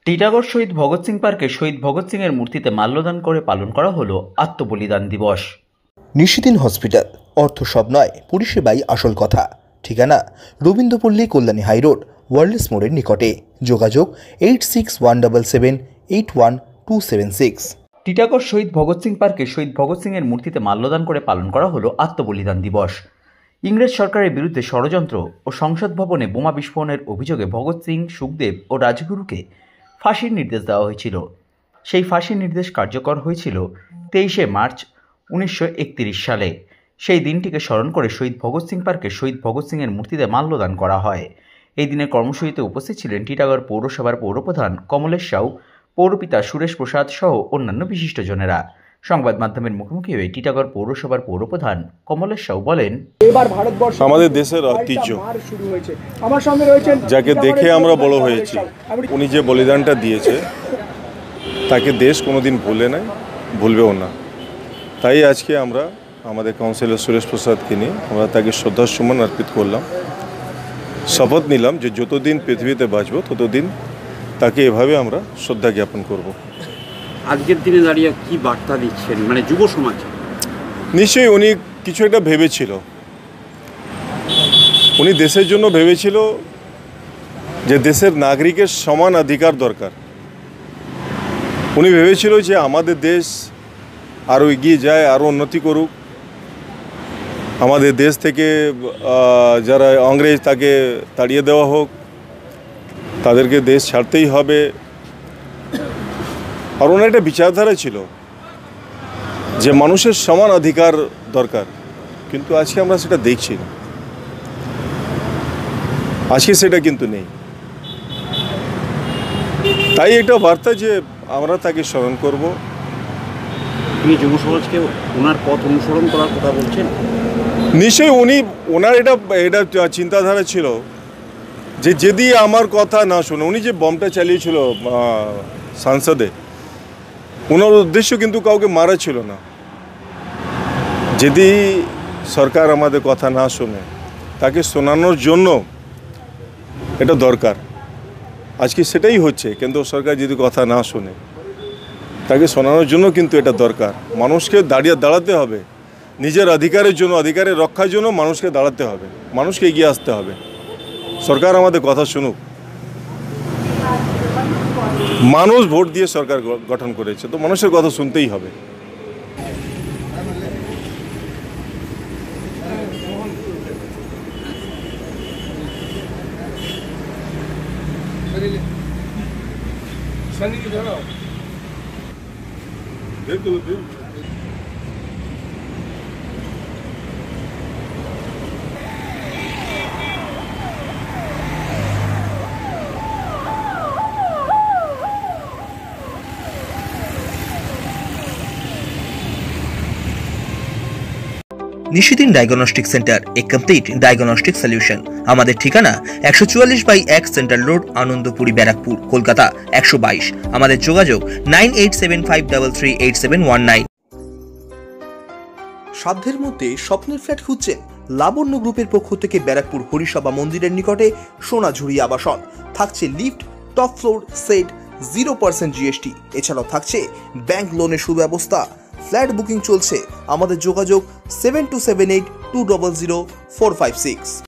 টিটাগড় শহীদ ভগৎ সিং পার্কে শহীদ ভগৎ সিং এর মূর্তিতে মাল্যদান করে পালন করা হলো আত্মবলিদান দিবস। নিশিদিন হসপিটাল, অর্থ সব নয়, পরিষেবাই আসল কথা। ঠিকানা রবীন্দ্রপল্লী, কল্যাণী হাইরোড, ওয়ার্ল্ডস মোড়ের নিকটে। যোগাযোগ 8617781276। টিটাগড় শহীদ ভগৎ সিং পার্কে শহীদ ভগৎ সিং এর মূর্তিতে মাল্যদান করে পালন করা হলো আত্মবলিদান দিবস। ইংরেজ সরকারের বিরুদ্ধে ষড়যন্ত্র ও সংসদ ভবনে বোমা বিস্ফোরণের অভিযোগে ভগৎ সিং, সুখদেব ও রাজগুরুকে ফাঁসির নির্দেশ দেওয়া হয়েছিল। সেই ফাঁসির নির্দেশ কার্যকর হয়েছিল 23শে মার্চ 1931 সালে। সেই দিনটিকে স্মরণ করে শহীদ ভগৎ সিং পার্কে শহীদ ভগৎ সিং এর মূর্তিতে মাল্যদান করা হয়। এই দিনের কর্মসূচিতে উপস্থিত ছিলেন টিটাগড় পৌরসভার পৌরপ্রধান কমলেশ সাউ, পৌরপিতা সুরেশ প্রসাদ সহ অন্যান্য বিশিষ্টজনেরা। সংবাদ মাধ্যমের মুখোমুখি হয়ে টিটাগড় পৌরসভার পৌরপ্রধান কমলেশ সাউ বলেন, এবার ভারতবর্ষ আমাদের দেশের ঐতিহ্য, আমার সঙ্গে রয়েছেন যাকে দেখে আমরা বড় হয়েছি, উনি যে বলিদানটা দিয়েছে তাকে দেশ কোনোদিন ভুলে নাই, ভুলবেও না। তাই আজকে আমরা আমাদের কাউন্সিলর সুরেশ প্রসাদকে নিয়ে আমরা তাকে শ্রদ্ধাসুমন অর্পিত করলাম। শপথ নিলাম যে যতদিন পৃথিবীতে বাঁচব ততদিন তাকে এভাবে আমরা শ্রদ্ধা জ্ঞাপন করব। আজকের দিনে দাঁড়িয়ে কি বার্তা দিচ্ছেন, মানে যুব সমাজ? নিশ্চয়ই উনি কিছু একটা ভেবেছিল, উনি দেশের জন্য ভেবেছিল যে দেশের নাগরিকের সমান অধিকার দরকার। উনি ভেবেছিল যে আমাদের দেশ আরও এগিয়ে যায়, আরও উন্নতি করুক। আমাদের দেশ থেকে যারা ইংরেজ তাকে তাড়িয়ে দেওয়া হোক, তাদেরকে দেশ ছাড়তেই হবে। আর ওনার একটা বিচারধারা ছিল যে মানুষের সমান অধিকার দরকার, কিন্তু আজকে আমরা সেটা দেখছি না। আজকে সেটা কিন্তু নেই। তাই একটা বার্তা যে আমরা তাকে স্মরণ করব। তিনি যুব সমাজকে ওনার পথ অনুসরণ করার কথা বলছেন। নিশ্চয়ই ওনার এটা চিন্তাধারা ছিল যে যদি আমার কথা না শোনে, উনি যে বমটা চালিয়েছিল সংসদে, ওনার উদ্দেশ্য কিন্তু কাউকে মারা ছিল না। যদি সরকার আমাদের কথা না শোনে, তাকে শোনানোর জন্য এটা দরকার। আজকে সেটাই হচ্ছে, কিন্তু সরকার যদি কথা না শোনে, তাকে শোনানোর জন্য কিন্তু এটা দরকার। মানুষকে দাঁড়াতে হবে, নিজের অধিকারের জন্য, অধিকারের রক্ষার জন্য মানুষকে দাঁড়াতে হবে, মানুষকে এগিয়ে আসতে হবে। সরকার আমাদের কথা শুনুক। মানুষ ভোট দিয়ে সরকার গঠন করেছে, তো মানুষের কথা শুনতেই হবে। নিশিদিন ডায়াগনস্টিক সেন্টার, এ কমপ্লিট ডায়াগনস্টিক সলিউশন। আমাদের ঠিকানা 144/1 সেন্ট্রাল রোড, আনন্দপুরি, ব্যারাকপুর, কলকাতা 122। আমাদের যোগাযোগ 9875338719। সাধ্যের মধ্যে স্বপ্নের ফ্ল্যাট খুঁজছেন? লাবণ্য গ্রুপের পক্ষ থেকে ব্যারাকপুর হরিসভা মন্দিরের নিকটে সোনাঝুরি আবাসন। থাকছে lift, top floor, set, 0% GST। এছাড়াও থাকছে ব্যাংক লোনের সুব্যবস্থা। ফ্ল্যাট বুকিং চলছে। আমাদের যোগাযোগ 7278200456।